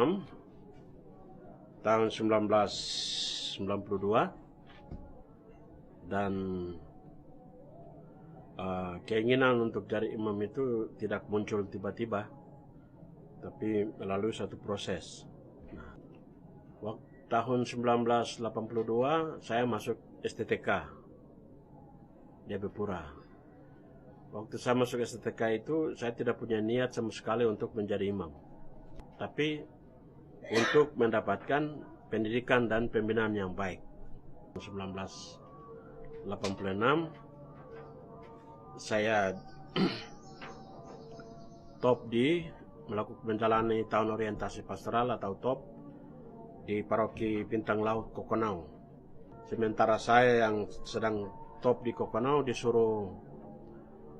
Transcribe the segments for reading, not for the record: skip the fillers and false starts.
imam tahun 1992 dan keinginan untuk jadi imam itu tidak muncul tiba-tiba, tapi melalui satu proses. Nah, waktu tahun 1982 saya masuk STTK di Abipura. Waktu saya masuk STTK itu saya tidak punya niat sama sekali untuk menjadi imam, tapi untuk mendapatkan pendidikan dan pembinaan yang baik. 1986 saya top di melakukan menjalani tahun orientasi pastoral atau top di paroki Bintang Laut Kokonau. Sementara saya yang sedang top di Kokonau disuruh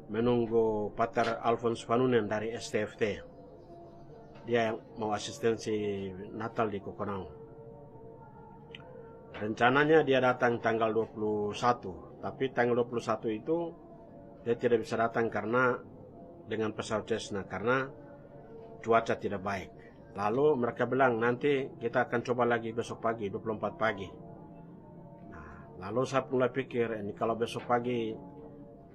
menunggu Pater Alphonse Vanunen dari STFT. Dia yang mau asistensi Natal di Kokonau. Rencananya dia datang tanggal 21, tapi tanggal 21 itu dia tidak bisa datang karena dengan pesawat Cessna karena cuaca tidak baik. Lalu mereka bilang nanti kita akan coba lagi besok pagi, 24 pagi. Nah, lalu saya mulai pikir ini kalau besok pagi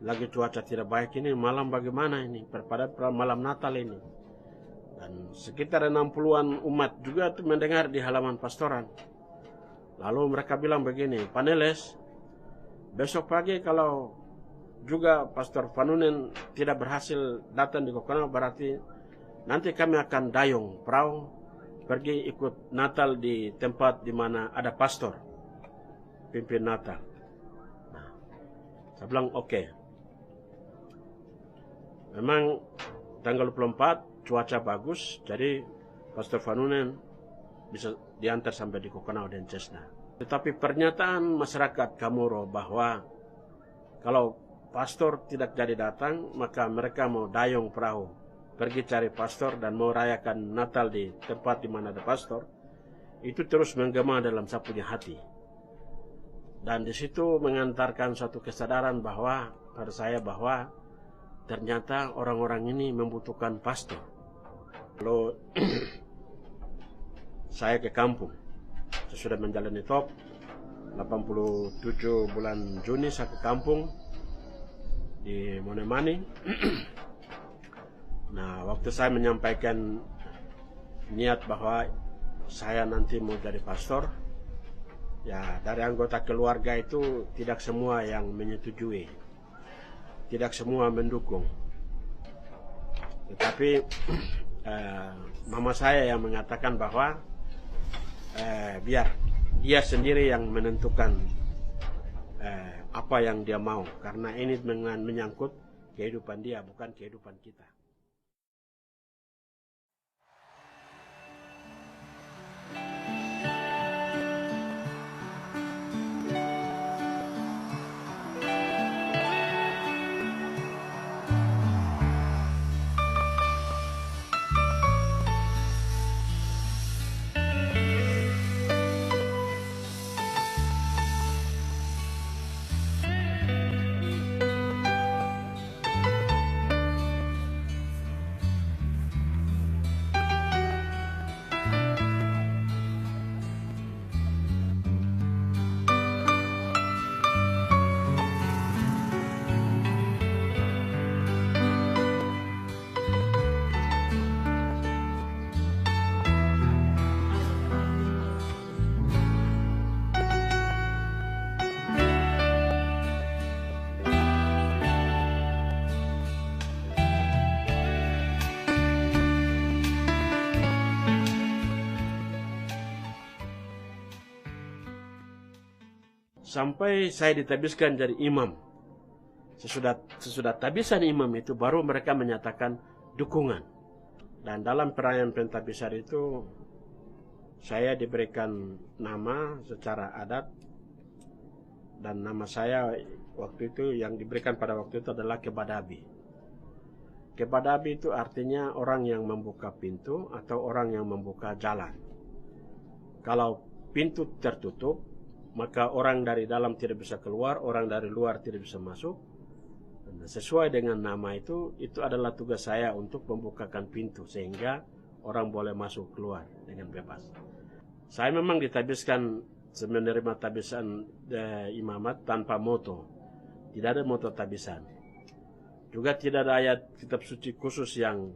lagi cuaca tidak baik ini malam bagaimana ini pada malam Natal ini. Dan sekitar 60-an umat juga tuh mendengar di halaman pastoran. Lalu mereka bilang begini, Paneles, besok pagi kalau juga Pastor Vanunen tidak berhasil datang di Kokonau, berarti nanti kami akan dayung perahu pergi ikut Natal di tempat di mana ada pastor pimpin Natal. Nah, saya bilang oke. Memang tanggal 24 cuaca bagus, jadi Pastor Vanunen bisa diantar sampai di Kokonau dan Cessna. Tetapi pernyataan masyarakat Kamoro bahwa kalau pastor tidak jadi datang, maka mereka mau dayung perahu pergi cari pastor dan mau rayakan Natal di tempat di mana ada pastor, itu terus menggema dalam saya punya hati. Dan di situ mengantarkan satu kesadaran bahwa pada saya bahwa ternyata orang-orang ini membutuhkan pastor. Lalu saya ke kampung. Saya sudah menjalani top 87 bulan Juni saya ke kampung di Monemani. Nah, waktu saya menyampaikan niat bahwa saya nanti mau jadi pastor, ya dari anggota keluarga itu tidak semua yang menyetujui, tidak semua mendukung. Tetapi mama saya yang mengatakan bahwa biar dia sendiri yang menentukan apa yang dia mau, karena ini menyangkut kehidupan dia, bukan kehidupan kita. Sampai saya ditabiskan jadi imam. Sesudah tabisan imam itu baru mereka menyatakan dukungan. Dan dalam perayaan pentabisan itu saya diberikan nama secara adat, dan nama saya waktu itu yang diberikan pada waktu itu adalah Kebadabi. Kebadabi itu artinya orang yang membuka pintu atau orang yang membuka jalan. Kalau pintu tertutup, maka orang dari dalam tidak bisa keluar, orang dari luar tidak bisa masuk. Dan sesuai dengan nama itu adalah tugas saya untuk membukakan pintu sehingga orang boleh masuk keluar dengan bebas. Saya memang ditabiskan menerima tabisan imamat tanpa moto. Tidak ada moto tabisan. Juga tidak ada ayat kitab suci khusus yang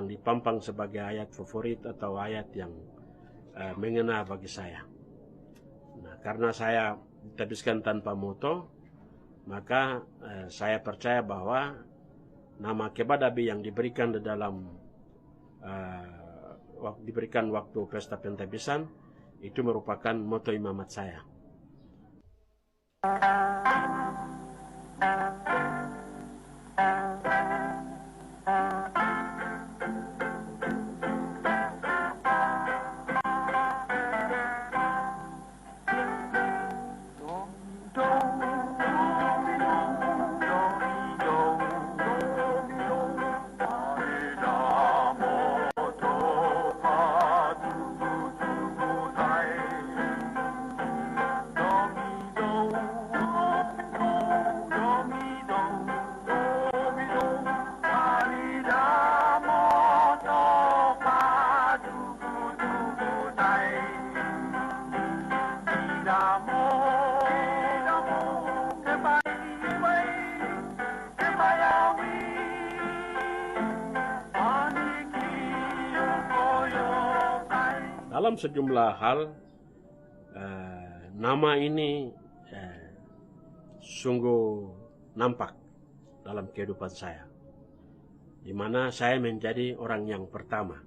dipampang sebagai ayat favorit atau ayat yang mengena bagi saya. Nah, karena saya ditabiskan tanpa moto, maka saya percaya bahwa nama Kebadabi yang diberikan di dalam diberikan waktu pesta pentabisan itu merupakan moto imamat saya. Dalam sejumlah hal, nama ini sungguh nampak dalam kehidupan saya, di mana saya menjadi orang yang pertama.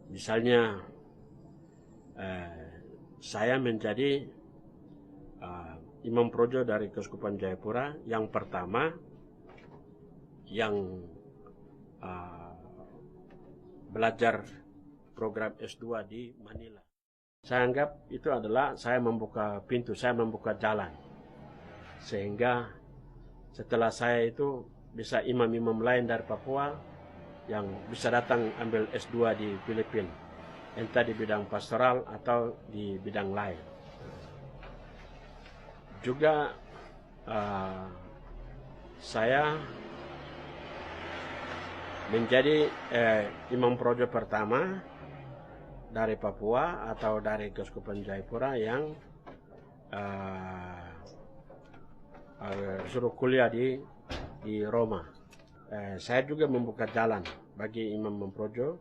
Misalnya, saya menjadi Imam Projo dari Keuskupan Jayapura yang pertama yang belajar program S2 di Manila. Saya anggap itu adalah saya membuka pintu, saya membuka jalan. Sehingga setelah saya itu bisa imam-imam lain dari Papua yang bisa datang ambil S2 di Filipina, entah di bidang pastoral atau di bidang lain. Juga saya menjadi Imam Projo pertama dari Papua atau dari Keuskupan Jayapura yang suruh kuliah di Roma. Saya juga membuka jalan bagi Imam Projo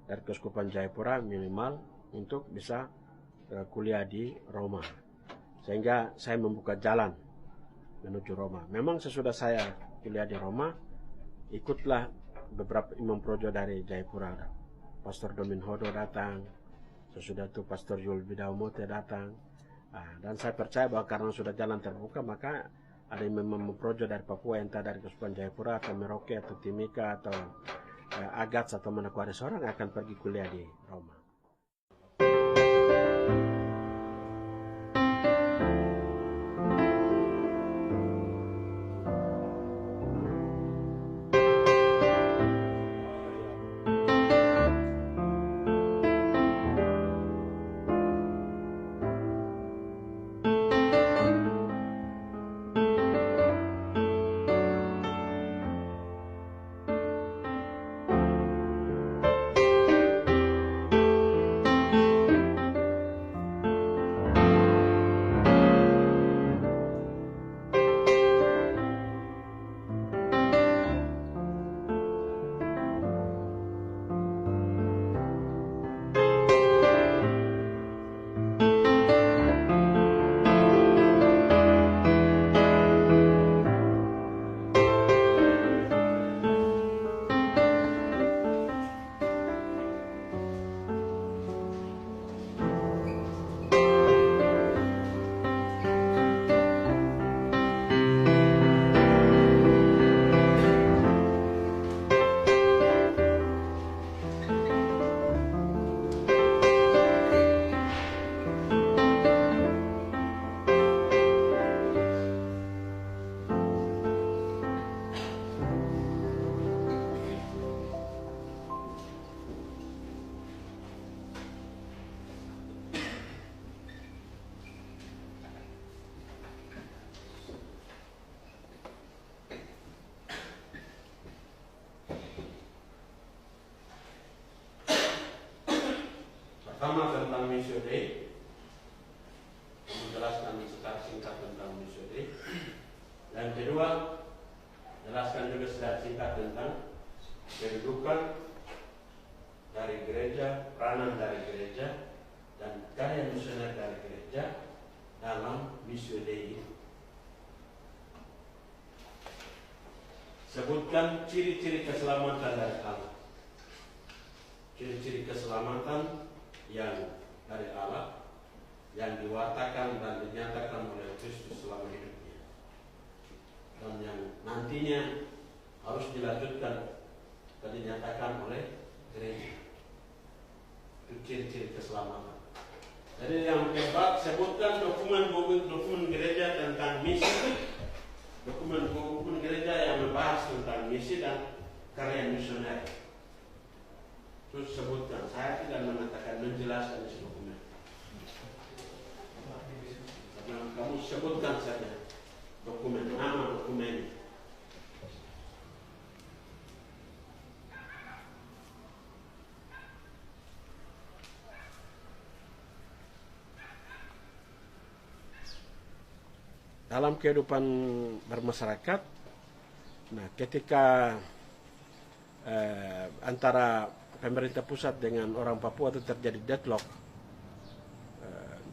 dari Keuskupan Jayapura minimal untuk bisa kuliah di Roma. Sehingga saya membuka jalan menuju Roma. Memang sesudah saya kuliah di Roma, ikutlah beberapa Imam Projo dari Jayapura. Pastor Domin Hodo datang, sesudah itu Pastor Yul Bidaumote datang. Dan saya percaya bahwa karena sudah jalan terbuka, maka ada Imam Projo dari Papua, entah dari Keuskupan Jayapura atau Merauke atau Timika atau Agats atau Manokwari, seorang akan pergi kuliah di Roma. Pertama tentang Missio Dei, menjelaskan secara singkat tentang Missio Dei. Yang kedua, jelaskan juga secara singkat tentang kedudukan dari gereja, peranan dari gereja, dan karya misioner dari gereja dalam Missio Dei. Sebutkan ciri-ciri keselamatan dari Allah. Ciri-ciri keselamatan yang dari Allah, yang diwatakan dan dinyatakan oleh Kristus selama hidupnya, dan yang nantinya harus dilanjutkan dan dinyatakan oleh gereja. Itu ciri-ciri keselamatan. Jadi yang keempat, sebutkan dokumen gereja tentang misi, dokumen gereja yang membahas tentang misi dan karya misioner. Terus sebutkan, saya tidak mengatakan menjelaskan isi dokumen. Karena kamu sebutkan saja dokumen, nama dokumen. Dalam kehidupan bermasyarakat, nah ketika antara pemerintah pusat dengan orang Papua itu terjadi deadlock,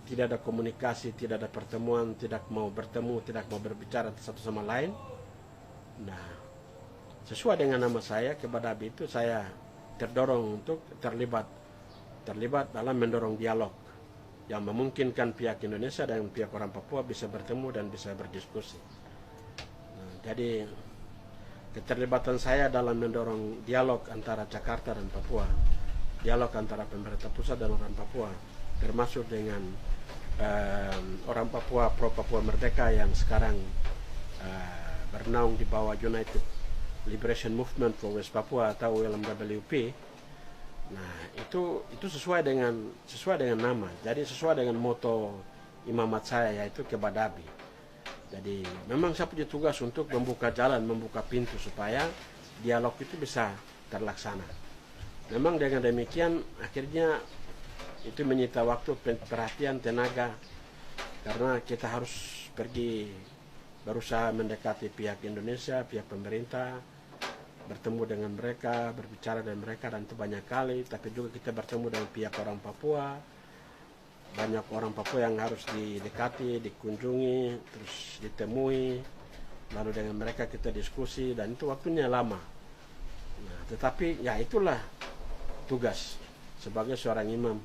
tidak ada komunikasi, tidak ada pertemuan, tidak mau bertemu, tidak mau berbicara satu sama lain. Nah, sesuai dengan nama saya, Kebadabi itu saya terdorong untuk terlibat dalam mendorong dialog yang memungkinkan pihak Indonesia dan pihak orang Papua bisa bertemu dan bisa berdiskusi. Nah, jadi keterlibatan saya dalam mendorong dialog antara Jakarta dan Papua, dialog antara pemerintah pusat dan orang Papua, termasuk dengan orang Papua pro Papua Merdeka yang sekarang bernaung di bawah United Liberation Movement for West Papua atau ULMWP. Nah, itu sesuai dengan nama. Jadi sesuai dengan moto imamat saya, yaitu Kebadabi. Jadi memang saya punya tugas untuk membuka jalan, membuka pintu supaya dialog itu bisa terlaksana. Memang dengan demikian akhirnya itu menyita waktu, perhatian, tenaga, karena kita harus pergi berusaha mendekati pihak Indonesia, pihak pemerintah, bertemu dengan mereka, berbicara dengan mereka, dan itu banyak kali. Tapi juga kita bertemu dengan pihak orang Papua, banyak orang Papua yang harus didekati, dikunjungi, terus ditemui, lalu dengan mereka kita diskusi, dan itu waktunya lama. Nah, tetapi ya itulah tugas sebagai seorang imam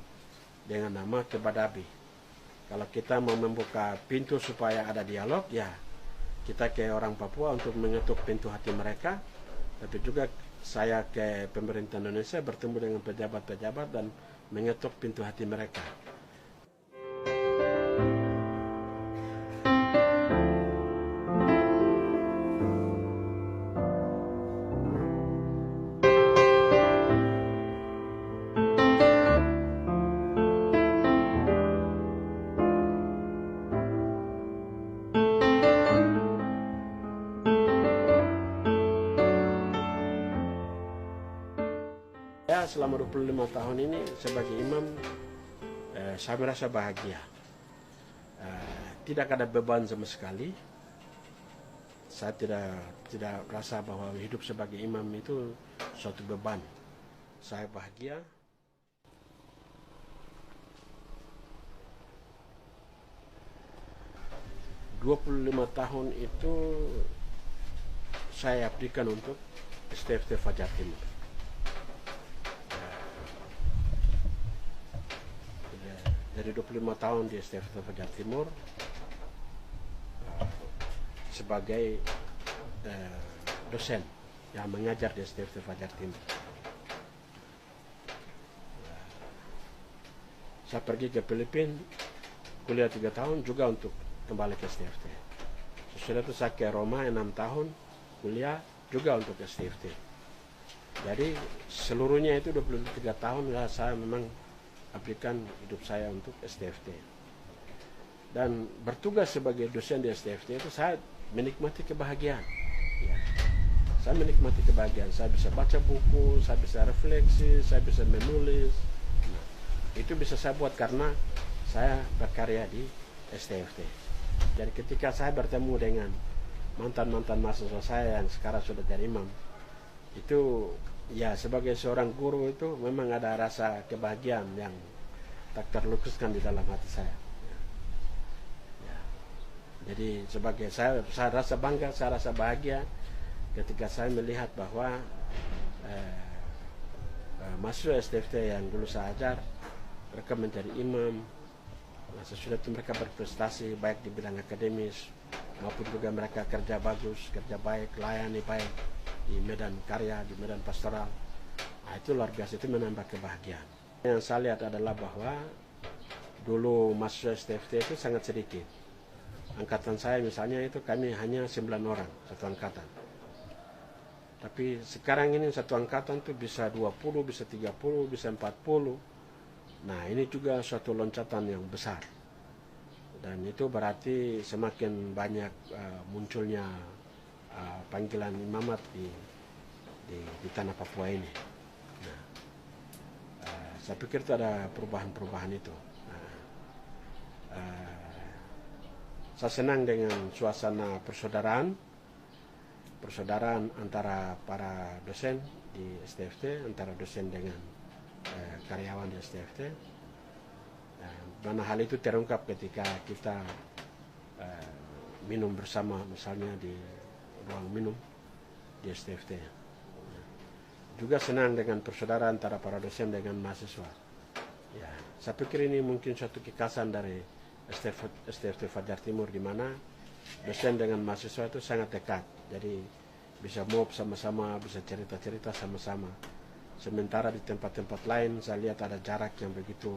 dengan nama Kebadabi. Kalau kita mau membuka pintu supaya ada dialog, ya kita ke orang Papua untuk mengetuk pintu hati mereka. Tapi juga saya ke pemerintah Indonesia bertemu dengan pejabat-pejabat dan mengetuk pintu hati mereka. Selama 25 tahun ini sebagai imam, saya merasa bahagia. Tidak ada beban sama sekali. Saya tidak rasa bahwa hidup sebagai imam itu suatu beban. Saya bahagia. ...25 tahun itu saya abdikan untuk STFT Fajar Timur. Dari 25 tahun di STFT Fajar Timur sebagai dosen yang mengajar di STFT Fajar Timur. Saya pergi ke Filipina, kuliah 3 tahun juga untuk kembali ke STFT. Sesudah itu saya ke Roma 6 tahun, kuliah juga untuk STFT. Jadi seluruhnya itu 23 tahun ya saya memang abdikan hidup saya untuk STFT. Dan bertugas sebagai dosen di STFT itu saya menikmati kebahagiaan. Ya. Saya menikmati kebahagiaan. Saya bisa baca buku, saya bisa refleksi, saya bisa menulis. Nah, itu bisa saya buat karena saya berkarya di STFT. Jadi ketika saya bertemu dengan mantan-mantan mahasiswa saya yang sekarang sudah jadi imam, itu ya sebagai seorang guru itu memang ada rasa kebahagiaan yang tak terlukiskan di dalam hati saya. Ya. Jadi sebagai saya rasa bangga, saya rasa bahagia ketika saya melihat bahwa mahasiswa STFT yang dulu saya ajar, mereka menjadi imam. Sesudah itu mereka berprestasi baik di bidang akademis maupun juga mereka kerja bagus, kerja baik, layani baik di medan karya, di medan pastoral. Nah, itu luar biasa, itu menambah kebahagiaan. Yang saya lihat adalah bahwa dulu mahasiswa STFT itu sangat sedikit. Angkatan saya misalnya itu kami hanya 9 orang satu angkatan. Tapi sekarang ini satu angkatan itu bisa 20, bisa 30, bisa 40. Nah, ini juga suatu loncatan yang besar. Dan itu berarti semakin banyak munculnya panggilan imamat di tanah Papua ini. Nah, saya pikir itu ada perubahan-perubahan itu. Saya senang dengan suasana persaudaraan antara para dosen di STFT, antara dosen dengan karyawan di STFT. Mana hal itu terungkap ketika kita minum bersama misalnya di ruang minum di STFT. Juga senang dengan persaudaraan antara para dosen dengan mahasiswa. Ya, saya pikir ini mungkin suatu kekhasan dari STFT Fajar Timur, di mana dosen dengan mahasiswa itu sangat dekat. Jadi bisa mob sama-sama, bisa cerita-cerita sama-sama. Sementara di tempat-tempat lain saya lihat ada jarak yang begitu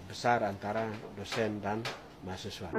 besar antara dosen dan mahasiswa.